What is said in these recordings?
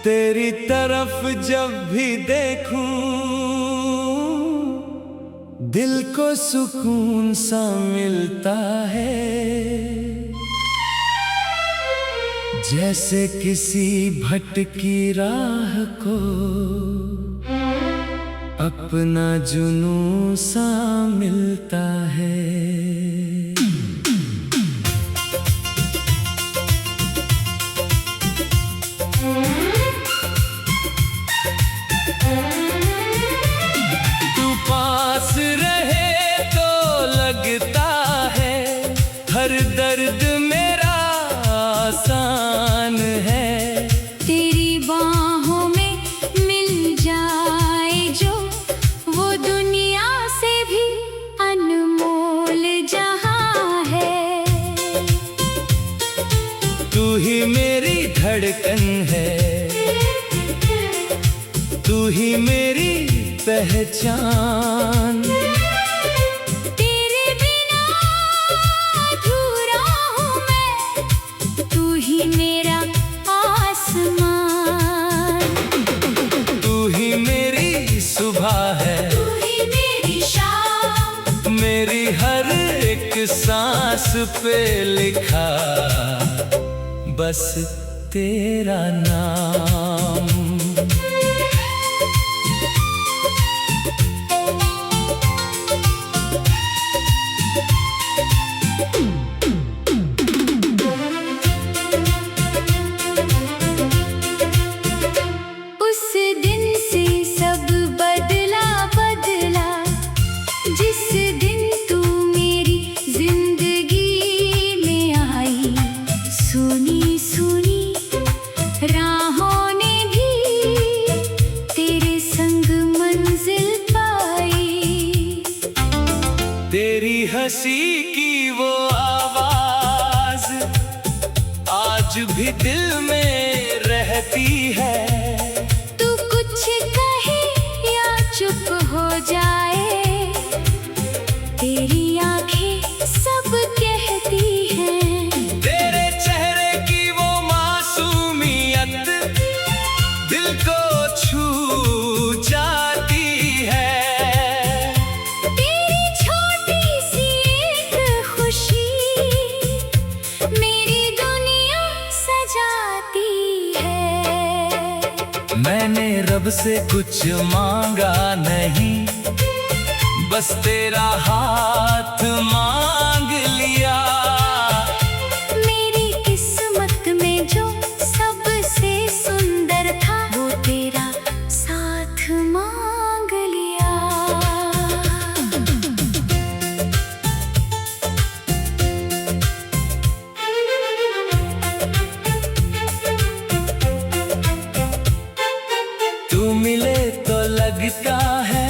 तेरी तरफ जब भी देखूं दिल को सुकून सा मिलता है, जैसे किसी भटकी राह को अपना जुनून सा मिलता है। हर दर्द मेरा आसान है, तेरी बाहों में मिल जाए जो वो दुनिया से भी अनमोल जहां है। तू ही मेरी धड़कन है, तू ही मेरी पहचान। मेरी हर एक सांस पे लिखा बस तेरा नाम। उस दिन से सब बदला बदला, जिस दिन तू मेरी जिंदगी में आई। सुनी सुनी राहों ने भी तेरे संग मंजिल पाई। तेरी हंसी की वो आवाज आज भी दिल में रहती है। तू कुछ कहे या चुप हो जाए, तेरी आंखें सब कहती हैं। तेरे चेहरे की वो मासूमियत दिल को छू जाती है। तेरी छोटी सी एक खुशी मेरी दुनिया सजाती है। मैंने रब से कुछ मांगा नहीं, बस तेरा हाथ मांग लिया। मेरी किस्मत में जो सबसे सुंदर था, वो तेरा साथ मांग लिया। तू मिले तो लगता है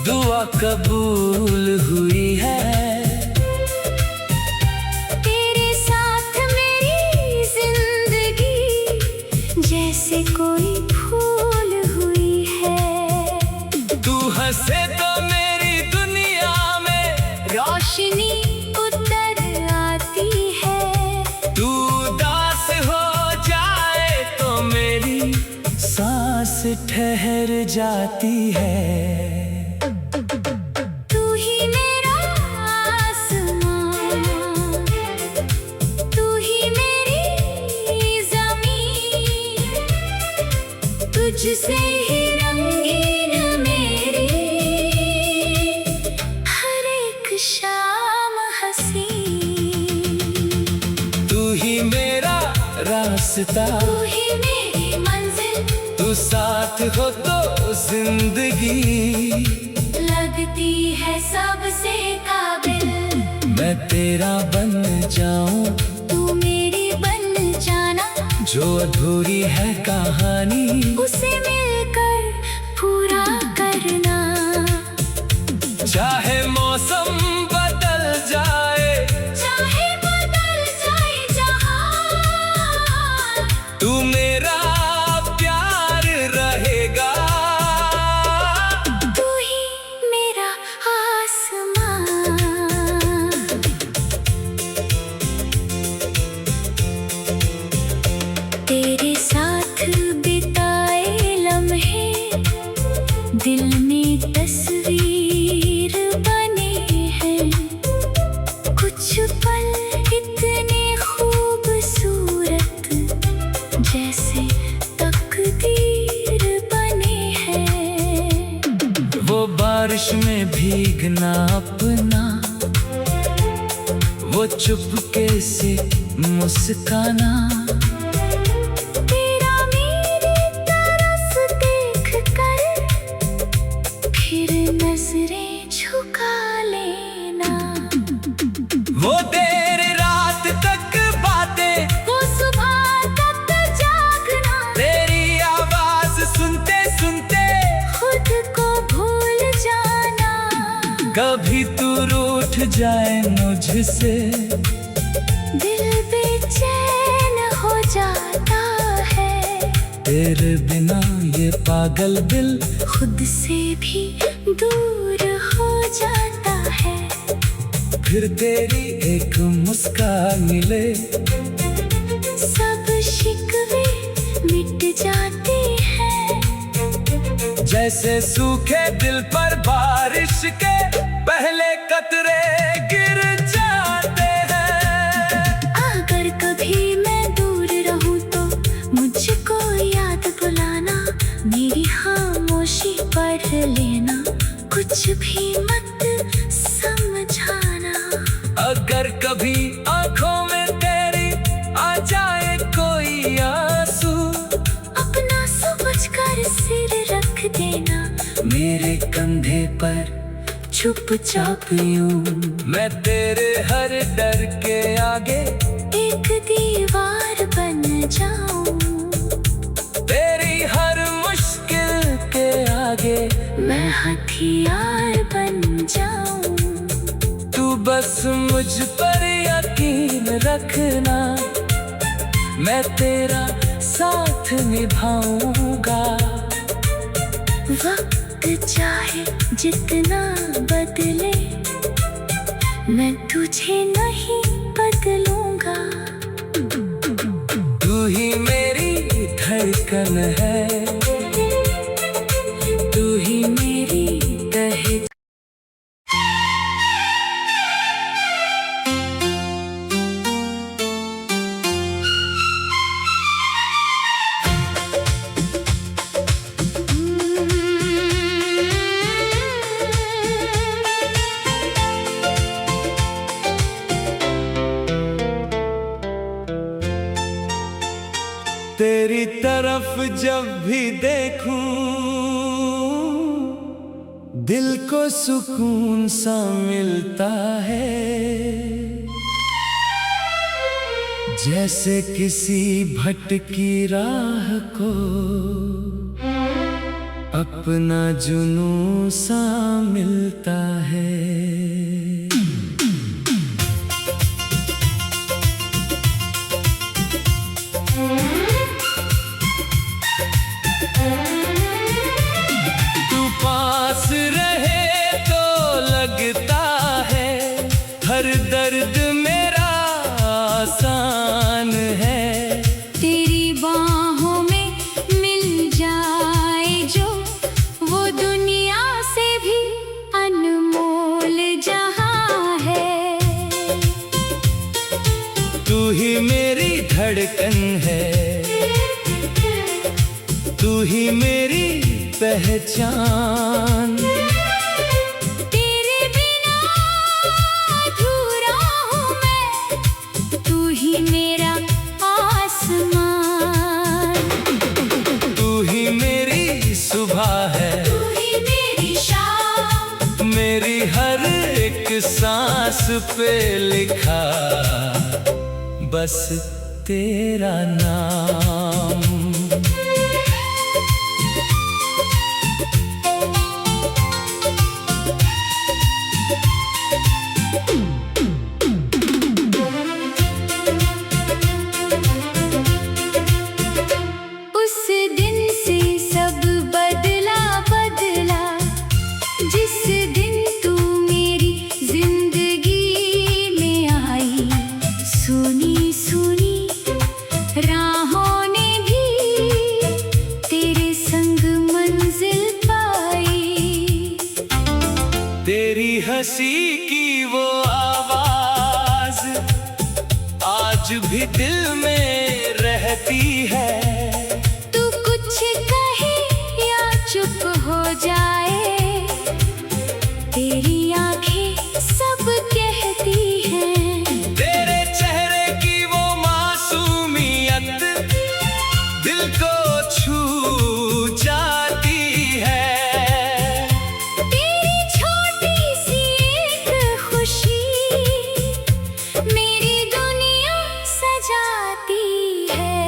दुआ कबूल हुई है। तेरे साथ मेरी जिंदगी जैसे कोई फूल हुई है। तू हंसे तो मेरी दुनिया में रोशनी उतर आती है। तू उदास हो जाए तो मेरी सांस ठहर जाती है। तू ही मेरा आसमां, तू ही मेरी ज़मीन, तुझसे ही रंगीन मेरी हर एक शाम हसीन। तू ही मेरा रास्ता, तू ही मेरी मंजिल, तू साथ हो तो जिंदगी लगती है सबसे काबिल। मैं तेरा बन जाऊं, तू मेरी बन जाना। जो अधूरी है कहानी उसे मिलकर पूरा करना। चाहे मौसम बदल जाए, चाहे बदल जाए जहां, तू मेरा प्यार रहेगा। तू ही मेरा आसमां। तेरे साथ भीगना अपना, वो चुपके से मुस्काना। तेरा मेरी तरफ देख कर फिर नजरें झुका लेना। वो देर रात तक बातें, वो सुबह तक जागना। तेरी आवाज सुनते सुनते खुद को भूल जाना। कभी तू रूठ जाए मुझसे, दिल बेचैन हो जाता है। तेरे बिना ये पागल दिल खुद से भी दूर हो जाता है। फिर तेरी एक मुस्कान मिले, सब शिकवे मिट जाते हैं। जैसे सूखे दिल पर बारिश के पहले कतरे गिर जाते हैं। अगर कभी मैं दूर रहूं तो मुझको याद बुलाना। मेरी खामोशी पढ़ लेना, कुछ भी मत समझाना। अगर कभी आंखों में तेरी आ जाए कोई आंसू, अपना समझकर सिर रख देना। मेरे कंधे पर चुपचाप यूं मैं तेरे हर डर के आगे एक दीवार बन जाऊं। तेरी हर मुश्किल के आगे मैं हथियार बन जाऊं। तू बस मुझ पर यकीन रखना, मैं तेरा साथ निभाऊंगा। वक्त चाहे जितना बदले, मैं तुझे नहीं बदलूंगा। तू ही मेरी धड़कन है, तू ही मेरी पहचान। तेरी तरफ जब भी देखूं, दिल को सुकून सा मिलता है। जैसे किसी भटकी राह को अपना जुनून सा मिलता है। तू पास रहे तो लगता है हर दर्द मेरा आसान है। तेरी बाहों में मिल जाए जो, वो दुनिया से भी अनमोल जहां है। तू ही मेरी धड़कन है, तू ही मेरी पहचान। तेरे बिना अधूरा हूँ मैं, तू ही मेरा आसमान। तू ही मेरी सुबह है, तू ही मेरी शाम। मेरी हर एक सांस पे लिखा बस तेरा नाम। उस दिन से सब बदला बदला, जिस दिन तू मेरी जिंदगी में आई। सुनी सुनी राहों ने भी तेरे संग मंजिल पाई। तेरी हंसी की वो आवाज आज भी दिल में रहती है। तू कुछ कहे या चुप हो जाए, तेरे तेरी आंखें सब कहती हैं, तेरे चेहरे की वो मासूमियत दिल को छू जाती है। तेरी छोटी सी एक खुशी मेरी दुनिया सजाती है।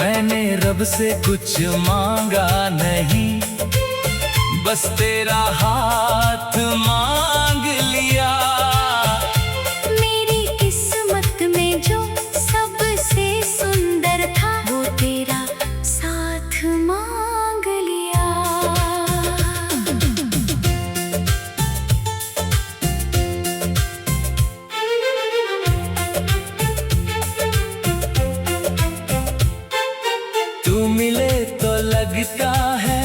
मैंने रब से कुछ मांगा नहीं, बस तेरा हाथ मांग लिया। मेरी किस्मत में जो सबसे सुंदर था वो तेरा साथ मांग लिया। तू मिले तो लगता है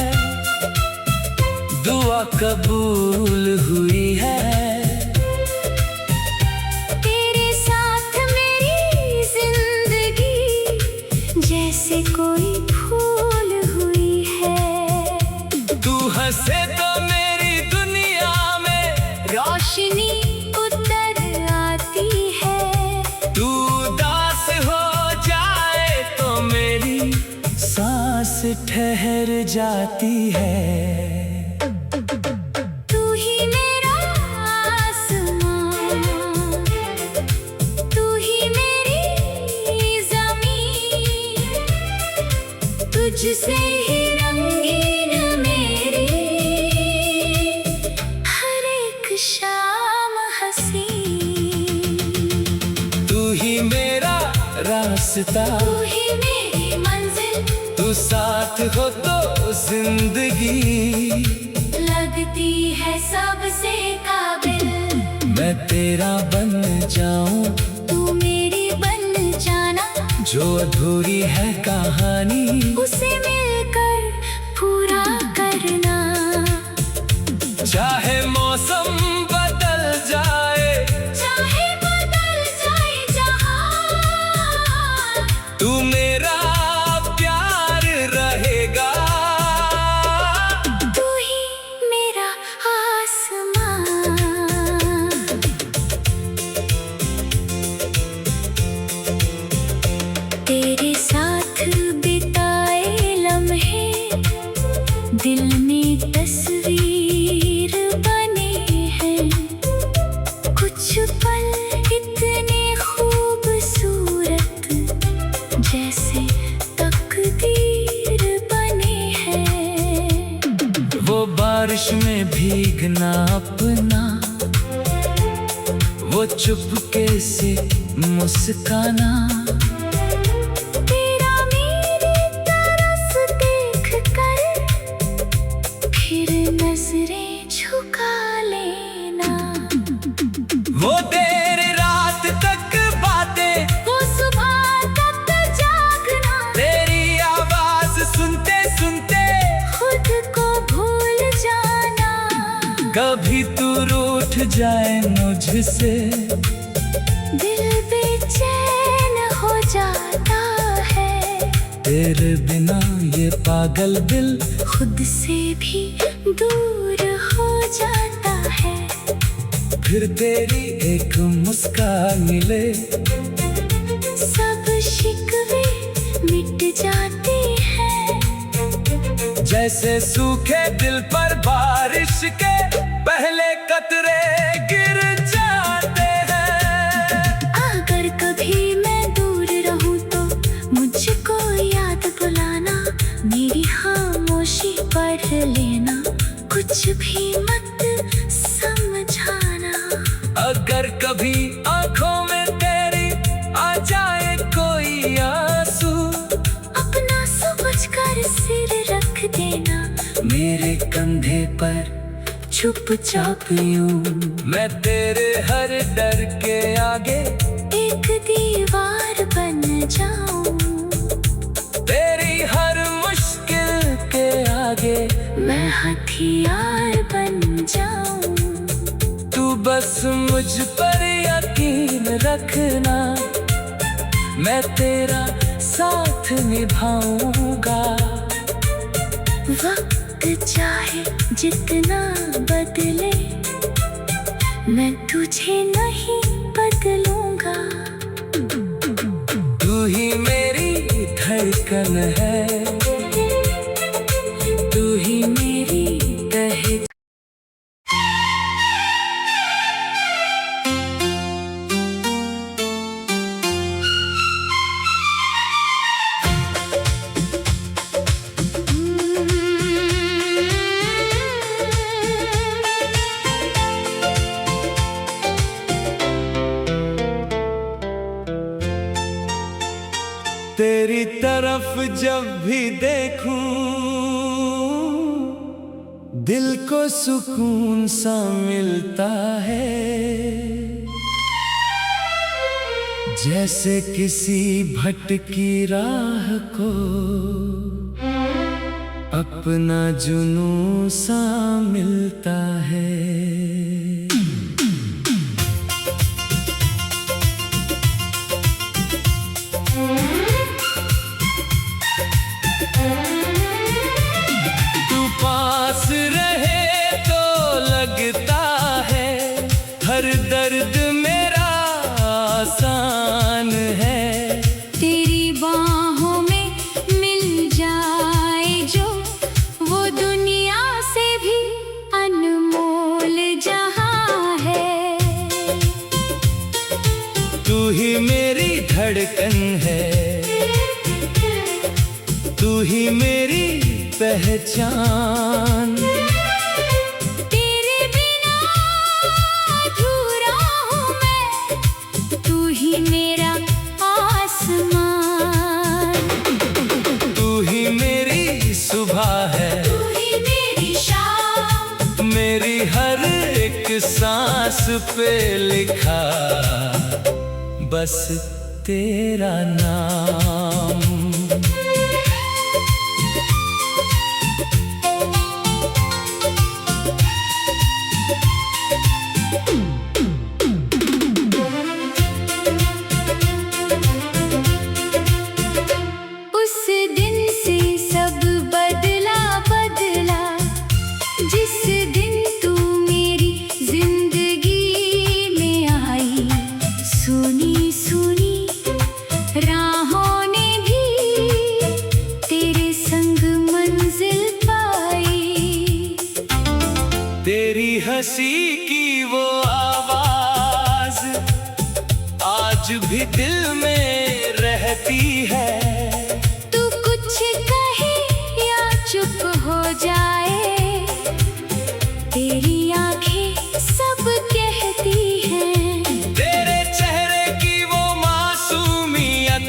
दुआ कबूल हुई है। तेरे साथ मेरी जिंदगी जैसे कोई फूल हुई है। तू हंसे तो मेरी दुनिया में रोशनी उतर आती है। तू उदास हो जाए तो मेरी सांस ठहर जाती है। तू ही मेरा आसमां, तू ही मेरी ज़मीन, तुझसे ही रंगीन मेरी हर एक शाम हसीन। तू ही मेरा रास्ता, तू ही मेरी मंजिल, तू साथ हो तो जिंदगी लगती है सबसे काबिल। मैं तेरा बन जाऊं, तू मेरी बन जाना, जो अधूरी है कहानी उसे मिलकर पूरा करना। चाहे मौसम बदल जाए, चाहे बदल जाए जहां, तू मेरा प्यार रहेगा। तू ही मेरा आसमां। तेरे साथ बिताए लम्हे दिल में तस्वीर बने हैं। कुछ पल इतने खूबसूरत जैसे तकदीर बने हैं। वो बारिश में भीगना अपना, वो चुपके से मुस्काना, तेरा मेरी तरफ देख कर फिर नजरें झुका लेना। वो देर रात तक बातें, वो सुबह तक जागना, तेरी आवाज सुनते सुनते खुद को भूल जाना। कभी तू रूठ जाए मुझसे, दिल बेचैन हो जाता है। तेरे बिना ये पागल दिल खुद से भी दूर हो जाता है। फिर तेरी एक मुस्कान मिले, सब शिकवे मिट जाते हैं। जैसे सूखे दिल पर बारिश के पहले कतरे गिर जाते हैं। अगर कभी मैं दूर रहूं तो मुझको याद बुलाना, मेरी खामोशी पढ़ लेना, कुछ भी मत समझाना। अगर कभी आंखों में तेरी आ जाए कोई आंसू, अपना समझकर सिर रख देना, मेरे कंधे पर चुपचाप यूं मैं तेरे हर डर के आगे एक दीवार बन जाऊं। तेरी हर मुश्किल के आगे मैं हथियार बन जाऊं। तू बस मुझ पर यकीन रखना, मैं तेरा साथ निभाऊंगा। वक्त चाहे जितना बदले मैं तुझे नहीं बदलूंगा। तू ही मेरी धड़कन है, तू ही मेरी पहचान। तेरी तरफ जब भी देखूं दिल को सुकून सा मिलता है। जैसे किसी भटकी राह को अपना जुनून सा मिलता है। तू पास रहे तो लगता है हर दर्द मेरा आसान है। तेरी बाहों में मिल जाए जो वो दुनिया से भी अनमोल जहां है। तू ही मेरी धड़कन है, तू ही मेरी पहचान। तेरे बिना अधूरा हूँ मैं, तू ही मेरा आसमान। तू ही मेरी सुबह है, तू ही मेरी शाम। मेरी हर एक सांस पे लिखा बस तेरा नाम। उस दिन से सब बदला बदला, जिस दिन तू मेरी जिंदगी में आई। सुनी सुनी राहों ने भी तेरे संग मंजिल पाई। तेरी हंसी की वो आवाज आज भी दिल में रहती है। तू कुछ कहे या चुप हो जाए, तेरी आंखें सब कहती हैं। तेरे चेहरे की वो मासूमियत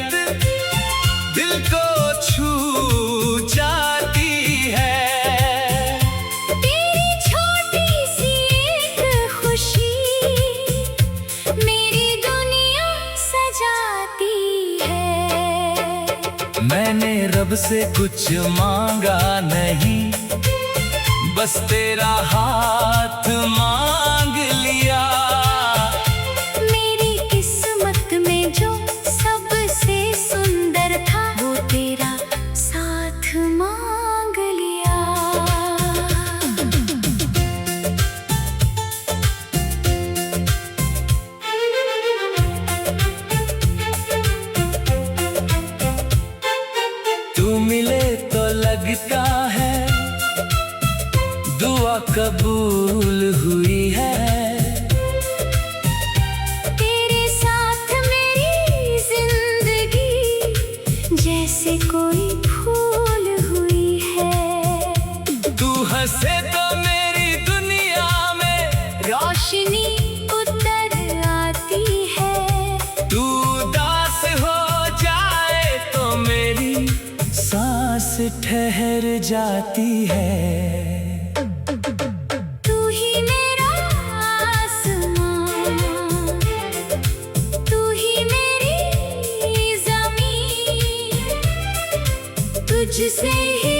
दिल को छू जाती है। तेरी छोटी सी एक खुशी मेरी दुनिया सजाती है। मैंने रब से कुछ मांगा नहीं, बस तेरा हाथ मांग लिया। मेरी किस्मत में जो सबसे सुंदर था, वो तेरा साथ मांग लिया। तू मिले तो लगता है दुआ कबूल हुई है। तेरे साथ मेरी जिंदगी जैसे कोई फूल हुई है। तू हंसे तो मेरी दुनिया में रोशनी उतर आती है। तू उदास हो जाए तो मेरी सांस ठहर जाती है। तू ही मेरा आसमान, तू ही मेरी ज़मीन। तुझसे ही